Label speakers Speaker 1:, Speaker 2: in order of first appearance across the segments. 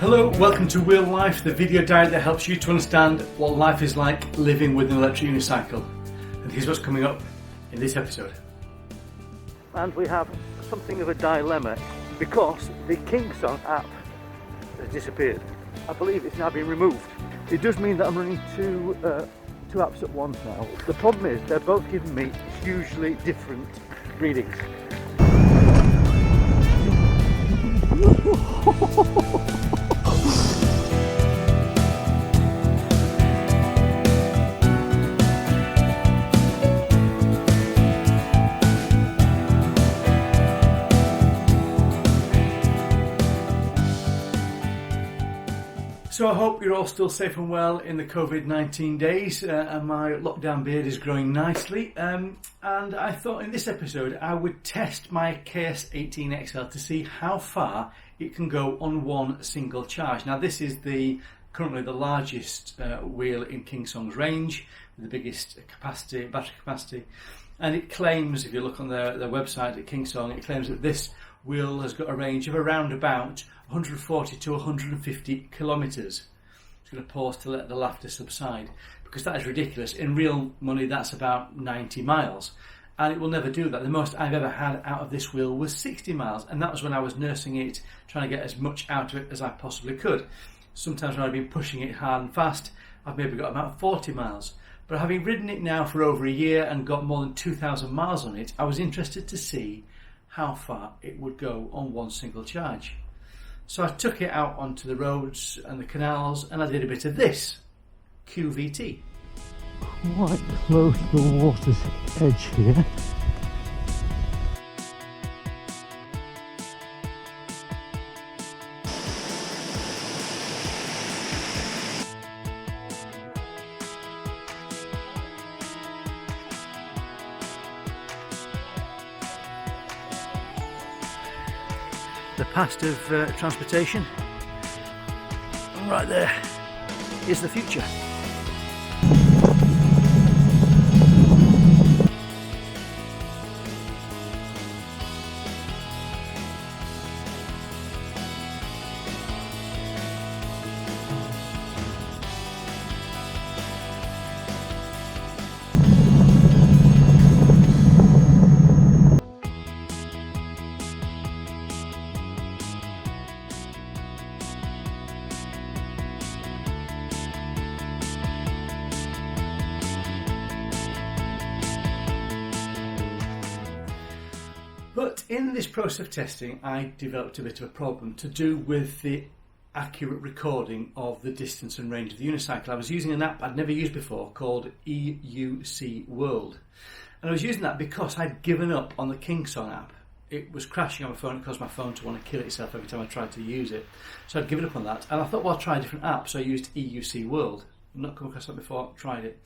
Speaker 1: Hello, welcome to Wheel Life, the video diary that helps you to understand what life is like living with an electric unicycle. And here's what's coming up in this episode. And we have something of a dilemma because the Kingsong app has disappeared. I believe it's now been removed. It does mean that I'm running two apps at once now. The problem is they're both giving me hugely different readings. So I hope you're all still safe and well in the COVID-19 days, and my lockdown beard is growing nicely. And I thought in this episode I would test my KS18 Excel to see how far it can go on one single charge. Now this is currently the largest wheel in Kingsong's range, with the biggest battery capacity. And it claims, if you look on their website at Kingsong, it claims that this wheel has got a range of around about 140 to 150 kilometres. I'm just going to pause to let the laughter subside, because that is ridiculous. In real money, that's about 90 miles. And it will never do that. The most I've ever had out of this wheel was 60 miles. And that was when I was nursing it, trying to get as much out of it as I possibly could. Sometimes when I've been pushing it hard and fast, I've maybe got about 40 miles. But having ridden it now for over a year and got more than 2,000 miles on it, I was interested to see how far it would go on one single charge. So I took it out onto the roads and the canals and I did a bit of this, QVT.
Speaker 2: Quite close to the water's edge here.
Speaker 1: The past of transportation, and right there is the future. But in this process of testing, I developed a bit of a problem to do with the accurate recording of the distance and range of the unicycle. I was using an app I'd never used before called EUC World. And I was using that because I'd given up on the Kingsong app. It was crashing on my phone. It caused my phone to want to kill itself every time I tried to use it. So I'd given up on that. And I thought, well, I'll try a different app. So I used EUC World. I've not come across that before, tried it.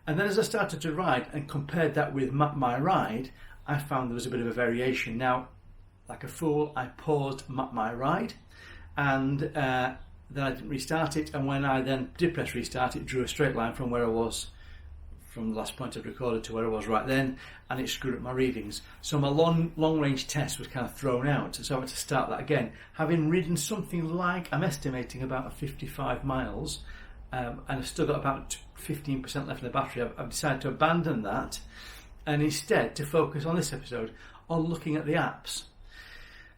Speaker 1: And then as I started to ride and compared that with Map My Ride, I found there was a bit of a variation. Now, like a fool, I paused Map My Ride, and then I didn't restart it, and when I then did press restart, it drew a straight line from where I was, from the last point I'd recorded to where I was right then, and it screwed up my readings. So my long range test was kind of thrown out, so I had to start that again. Having ridden something like, I'm estimating about 55 miles, and I've still got about 15% left in the battery, I've decided to abandon that, and instead to focus on this episode on looking at the apps.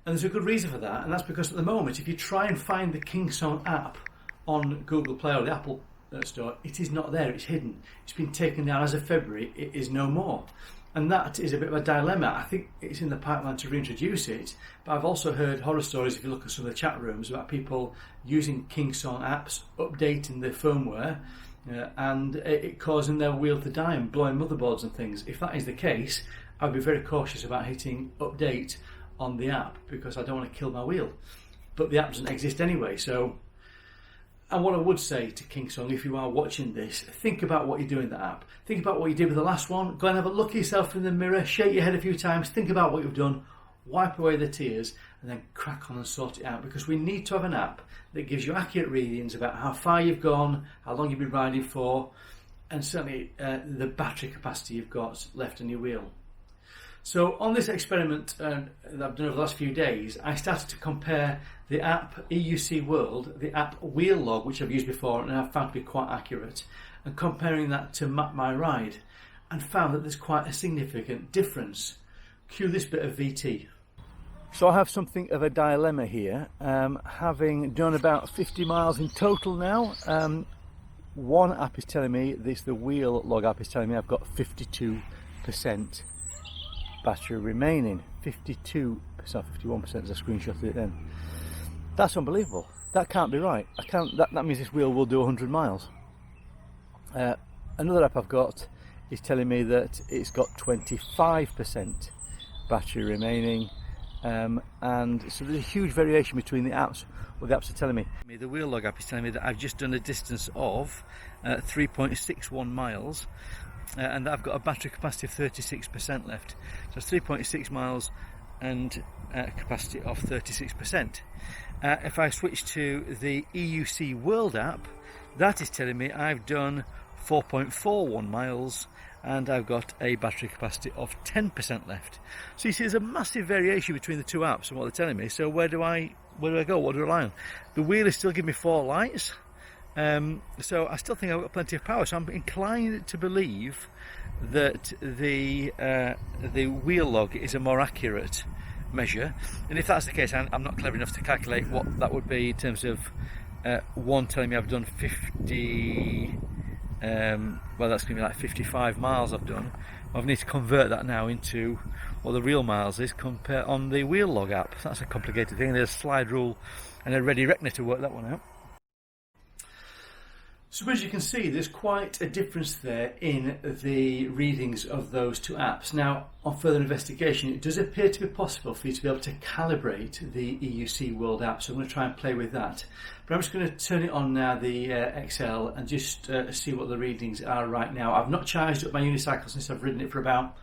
Speaker 1: And there's a good reason for that, and that's because at the moment, if you try and find the Kingsong app on Google Play or the Apple Store, it is not there, it's hidden. It's been taken down as of February, it is no more. And that is a bit of a dilemma. I think it's in the pipeline to reintroduce it, but I've also heard horror stories, if you look at some of the chat rooms, about people using Kingsong apps, updating their firmware, and it causing their wheel to die and blowing motherboards and things. If that is the case, I'd be very cautious about hitting update on the app because I don't want to kill my wheel. But the app doesn't exist anyway, so. And what I would say to Kingsong, if you are watching this, think about what you do in the app. Think about what you did with the last one. Go and have a look at yourself in the mirror, shake your head a few times, think about what you've done, wipe away the tears, and then crack on and sort it out, because we need to have an app that gives you accurate readings about how far you've gone, how long you've been riding for, and certainly the battery capacity you've got left in your wheel. So on this experiment that I've done over the last few days, I started to compare the app EUC World, the app Wheel Log, which I've used before and I've found to be quite accurate, and comparing that to Map My Ride, and found that there's quite a significant difference. Cue this bit of VT. So I have something of a dilemma here, having done about 50 miles in total now. One app is telling me, the Wheel Log app is telling me I've got 52% battery remaining. 52%, 51% as I screenshotted it then. That's unbelievable. That can't be right. That means this wheel will do 100 miles. Another app I've got is telling me that it's got 25% battery remaining, and so there's a huge variation between the apps. What the apps are telling me. The Wheel Log app is telling me that I've just done a distance of 3.61 miles, and that I've got a battery capacity of 36% left. So it's 3.6 miles and a capacity of 36%. If I switch to the EUC World app, that is telling me I've done 4.41 miles and I've got a battery capacity of 10% left. So you see there's a massive variation between the two apps and what they're telling me. So where do I go? What do I rely on? The wheel is still giving me 4 lights, so I still think I've got plenty of power. So I'm inclined to believe that the Wheel Log is a more accurate measure, and if that's the case, I'm not clever enough to calculate what that would be in terms of one telling me I've done 50. Well, that's going to be like 55 miles I've done. I need to convert that now into what the real miles is on the Wheel Log app. So that's a complicated thing. There's a slide rule and a ready reckoner to work that one out. So as you can see, there's quite a difference there in the readings of those two apps. Now, on further investigation, it does appear to be possible for you to be able to calibrate the EUC World app, so I'm going to try and play with that. But I'm just going to turn it on now, the Excel, and just see what the readings are right now. I've not charged up my unicycle since I've ridden it for about,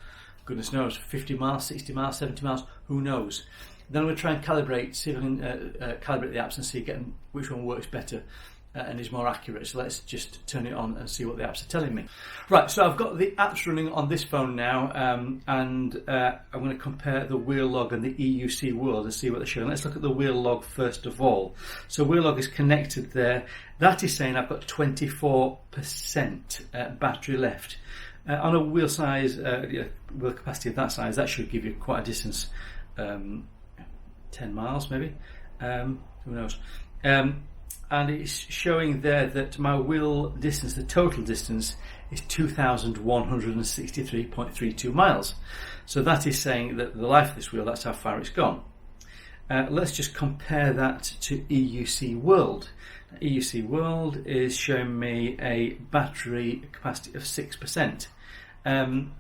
Speaker 1: goodness knows, 50 miles, 60 miles, 70 miles, who knows. Then I'm going to try and calibrate, see if I can calibrate the apps and see which one works better and is more accurate. So let's just turn it on and see what the apps are telling me. Right, so I've got the apps running on this phone now, and I'm going to compare the Wheel Log and the EUC World and see what they're showing. Let's look at the Wheel Log first of all. So Wheel Log is connected there. That is saying I've got 24% battery left. On a wheel size, wheel capacity of that size, that should give you quite a distance, 10 miles maybe, who knows. And it's showing there that my wheel distance, the total distance, is 2,163.32 miles. So that is saying that the life of this wheel, that's how far it's gone. Let's just compare that to EUC World. EUC World is showing me a battery capacity of 6%. And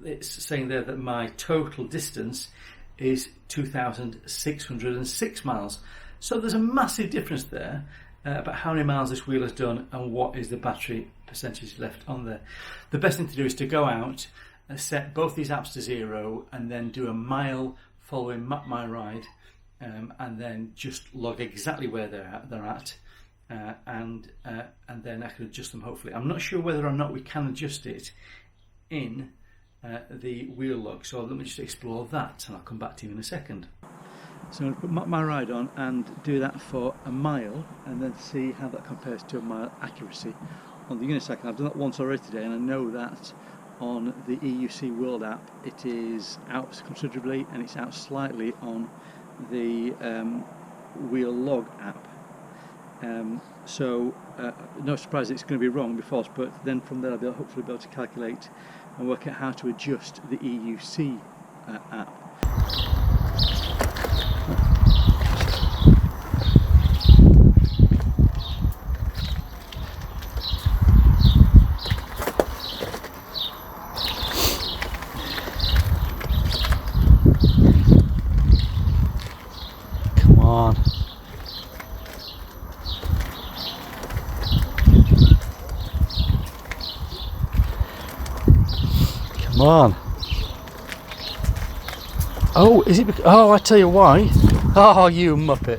Speaker 1: it's saying there that my total distance is 2,606 miles. So there's a massive difference there about how many miles this wheel has done and what is the battery percentage left on there. The best thing to do is to go out and set both these apps to 0 and then do a mile following Map My Ride, and then just log exactly where they're at, and then I can adjust them hopefully. I'm not sure whether or not we can adjust it in the Wheel Log, so let me just explore that and I'll come back to you in a second. So I'm going to put Map My Ride on and do that for a mile and then see how that compares to a mile accuracy on the unicycle. I've done that once already today, and I know that on the EUC World app it is out considerably and it's out slightly on the Wheel Log app. So no surprise it's going to be wrong before, but then from there I'll hopefully be able to calculate and work out how to adjust the EUC app. Come on. Come on. Oh, is it? Oh, I tell you why. Oh, you muppet.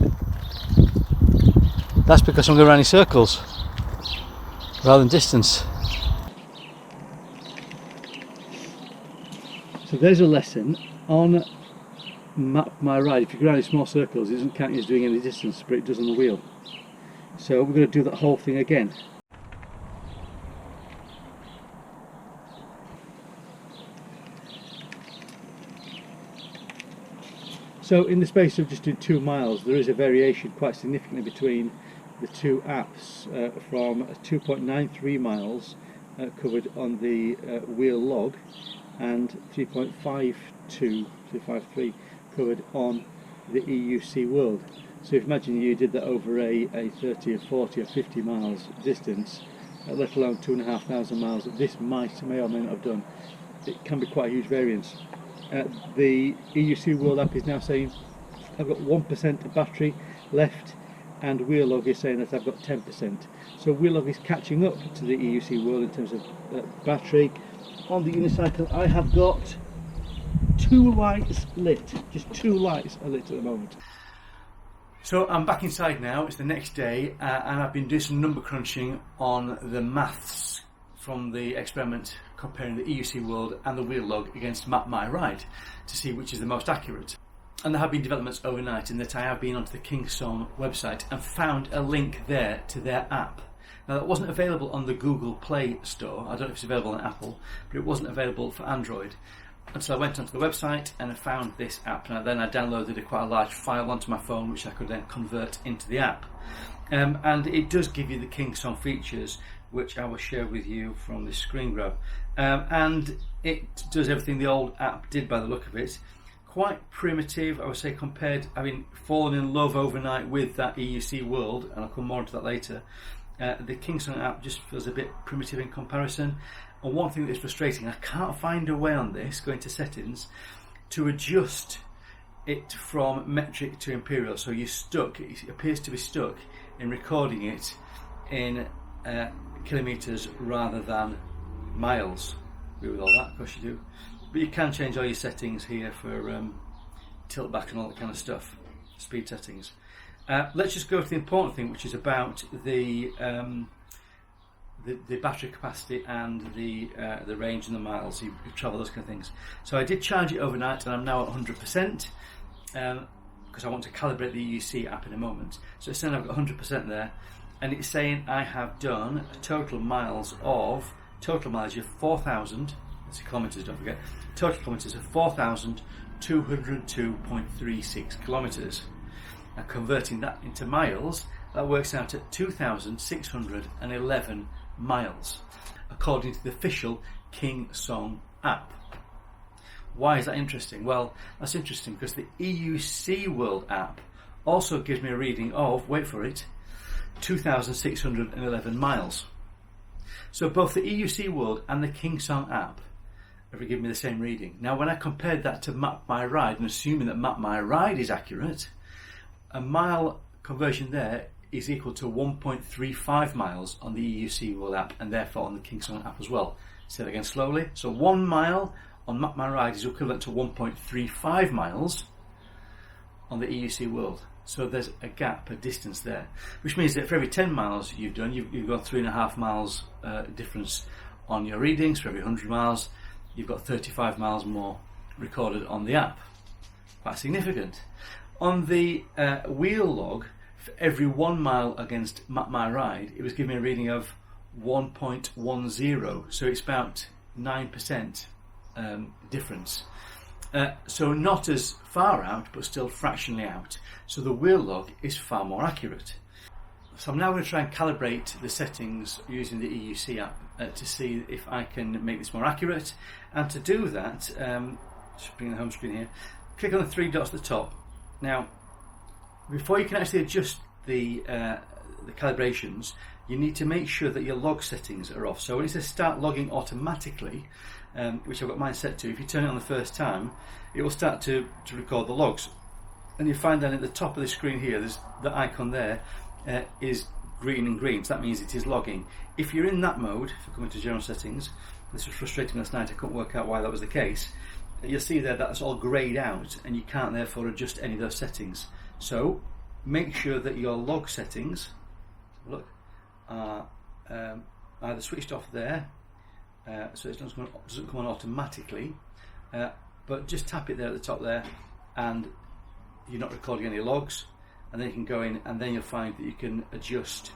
Speaker 1: That's because I'm going around in circles rather than distance.
Speaker 2: So there's a lesson on map my ride. If you go around in small circles, it doesn't count you as doing any distance, but it does on the wheel. So we're going to do that whole thing again. So in the space of just 2 miles, there is a variation quite significantly between the two apps, from 2.93 miles covered on the wheel log and 3.53 covered on the EUC World. So if imagine you did that over a 30 or 40 or 50 miles distance, let alone 2,500 miles that this may or may not have done, it can be quite a huge variance. The EUC World app is now saying I've got 1% battery left, and wheel log is saying that I've got 10%. So wheel log is catching up to the EUC World in terms of battery. On the unicycle I have got 2 lights lit, just 2 lights are lit at the moment.
Speaker 1: So I'm back inside now, it's the next day, and I've been doing some number crunching on the maths from the experiment comparing the EUC World and the wheel log against Map My Ride to see which is the most accurate. And there have been developments overnight in that I have been onto the Kingsong website and found a link there to their app. Now that wasn't available on the Google Play Store, I don't know if it's available on Apple, but it wasn't available for Android. And so I went onto the website and I found this app, and then I downloaded quite a large file onto my phone which I could then convert into the app. And it does give you the Kingsong features, which I will share with you from this screen grab. And it does everything the old app did by the look of it. Quite primitive, I would say, compared, having fallen in love overnight with that EUC World, and I'll come more into that later. The Kingsong app just feels a bit primitive in comparison. And one thing that is frustrating, I can't find a way on this, going to settings, to adjust it from metric to imperial. So you're stuck, it appears to be stuck in recording it in kilometres rather than miles. Agree with all that, of course you do. But you can change all your settings here for tilt back and all that kind of stuff, speed settings. Let's just go to the important thing, which is about the battery capacity and the range and the miles you travel, those kind of things. So I did charge it overnight, and I'm now at 100%, because I want to calibrate the EUC app in a moment. So it's saying I've got 100% there, and it's saying I have done a total mileage of 4,000. It's kilometres, don't forget. Total kilometres of 4,202.36 kilometres. And converting that into miles, that works out at 2,611 miles, according to the official Kingsong app. Why is that interesting? Well, that's interesting because the EUC World app also gives me a reading of, wait for it, 2,611 miles. So both the EUC World and the Kingsong app have given me the same reading. Now when I compared that to Map My Ride, and assuming that Map My Ride is accurate, a mile conversion there is equal to 1.35 miles on the EUC World app, and therefore on the Kingsong app as well. Say that again slowly. So 1 mile on Map My Ride is equivalent to 1.35 miles on the EUC World. So there's a gap, a distance there, which means that for every 10 miles you've done, you've got 3.5 miles difference on your readings. For every 100 miles, you've got 35 miles more recorded on the app. Quite significant. On the wheel log, for every 1 mile against Map My Ride, it was giving me a reading of 1.10, so it's about 9% difference. So not as far out, but still fractionally out. So the wheel log is far more accurate. So I'm now going to try and calibrate the settings using the EUC app to see if I can make this more accurate. And to do that, just bring the home screen here, click on the 3 dots at the top. Now, before you can actually adjust the calibrations, you need to make sure that your log settings are off. So when it says start logging automatically, which I've got mine set to, if you turn it on the first time, it will start to record the logs. And you find down at the top of the screen here, there's the icon there is green and green, so that means it is logging. If you're in that mode, if you come into general settings, this was frustrating last night, I couldn't work out why that was the case. You'll see there that's all greyed out, and you can't therefore adjust any of those settings. So make sure that your log settings, look, are either switched off there, so it doesn't come on automatically, but just tap it there at the top there, and you're not recording any logs, and then you can go in, and then you'll find that you can adjust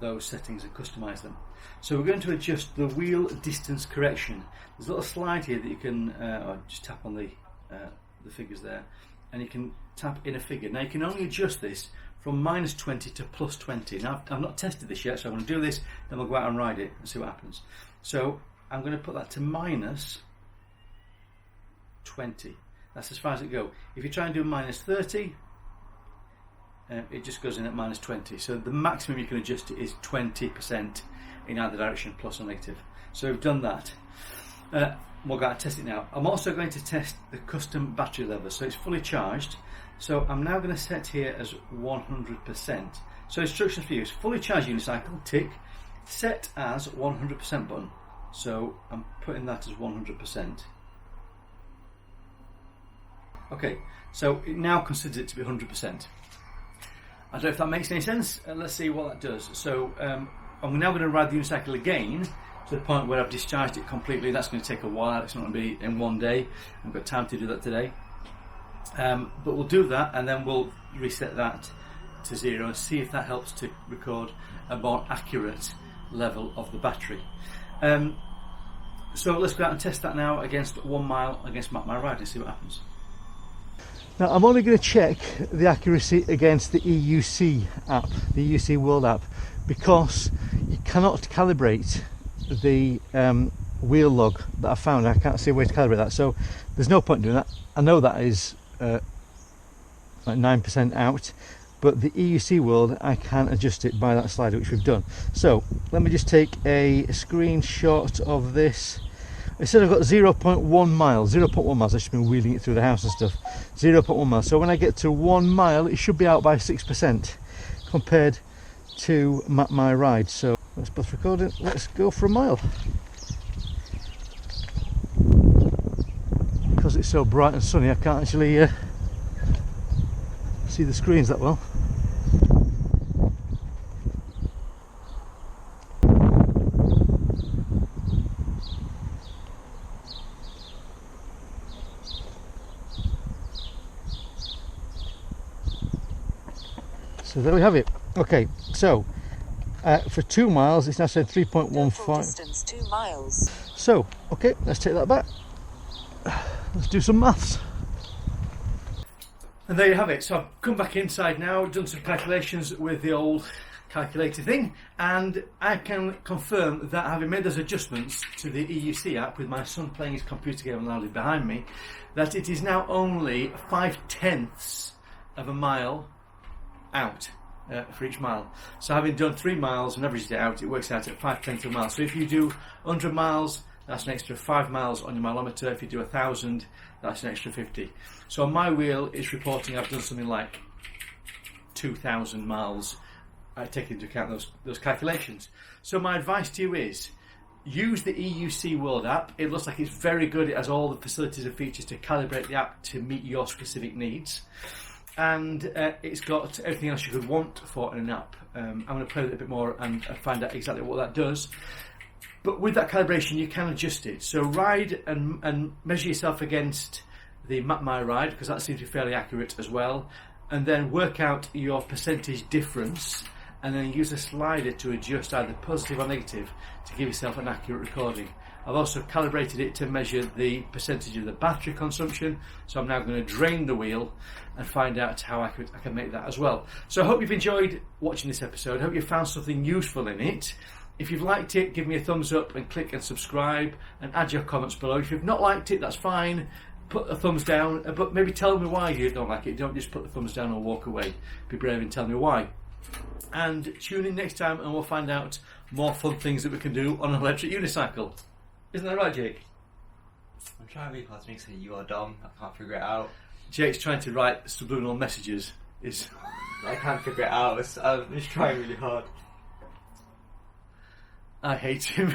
Speaker 1: those settings and customize them. So we're going to adjust the wheel distance correction. There's a little slide here that you can just tap on the figures there, and you can tap in a figure. Now you can only adjust this from -20 to +20. Now I've not tested this yet, so I'm going to do this, then we'll go out and ride it and see what happens. So I'm going to put that to -20. That's as far as it goes. If you try and do -30, it just goes in at -20. So the maximum you can adjust it is 20% in either direction, plus or negative. So we've done that. We're going to test it now. I'm also going to test the custom battery level. So it's fully charged. So I'm now going to set here as 100%. So instructions for use: fully charged unicycle, tick. Set as 100% button. So I'm putting that as 100%. Okay, so it now considers it to be 100%. I don't know if that makes any sense. Let's see what that does. So I'm now going to ride the unicycle again to the point where I've discharged it completely. That's going to take a while. It's not going to be in one day. I've got time to do that today. But we'll do that, and then we'll reset that to 0 and see if that helps to record a more accurate level of the battery. So let's go out and test that now against 1 mile against Map My Ride and see what happens.
Speaker 2: Now I'm only going to check the accuracy against the EUC app, the EUC World app, because you cannot calibrate the wheel log that I found. I can't see a way to calibrate that, so there's no point doing that. I know that is like 9% out, but the EUC World, I can adjust it by that slider, which we've done. So let me just take a screenshot of this. It said I've got 0.1 miles. 0.1 miles. I've just been wheeling it through the house and stuff. 0.1 miles. So when I get to 1 mile, it should be out by 6% compared to Map My Ride. So let's both record it. Let's go for a mile. Because it's so bright and sunny, I can't actually see the screens that well. So there we have it. Okay, so for 2 miles, it's now saying 3.15.
Speaker 3: Distance 2 miles.
Speaker 2: So, okay, let's take that back. Let's do some maths.
Speaker 1: And there you have it. So I've come back inside now, done some calculations with the old calculator thing, and I can confirm that having made those adjustments to the EUC app with my son playing his computer game loudly behind me, that it is now only 5/10 of a mile out for each mile. So having done 3 miles and averaged it out, it works out at 5/10 of a mile. So if you do 100 miles, that's an extra 5 miles on your mileometer. If you do 1,000, that's an extra 50. So on my wheel, it's reporting I've done something like 2,000 miles, taking into account those calculations. So my advice to you is, use the EUC World app. It looks like it's very good. It has all the facilities and features to calibrate the app to meet your specific needs. And it's got everything else you could want for an app. I'm going to play with it a bit more and find out exactly what that does. But with that calibration, you can adjust it. So ride and measure yourself against the Map My Ride, because that seems to be fairly accurate as well. And then work out your percentage difference, and then use a slider to adjust either positive or negative to give yourself an accurate recording. I've also calibrated it to measure the percentage of the battery consumption, so I'm now going to drain the wheel and find out how accurate I can make that as well. So I hope you've enjoyed watching this episode. I hope you found something useful in it. If you've liked it, give me a thumbs up and click and subscribe and add your comments below. If you've not liked it, that's fine. Put a thumbs down, but maybe tell me why you don't like it. Don't just put the thumbs down and walk away. Be brave and tell me why. And tune in next time and we'll find out more fun things that we can do on an electric unicycle. Isn't that right, Jake?
Speaker 4: I'm trying really hard to make say you are dumb. I can't figure it out.
Speaker 1: Jake's trying to write subliminal messages.
Speaker 4: I can't figure it out. I'm just trying really hard.
Speaker 1: I hate him.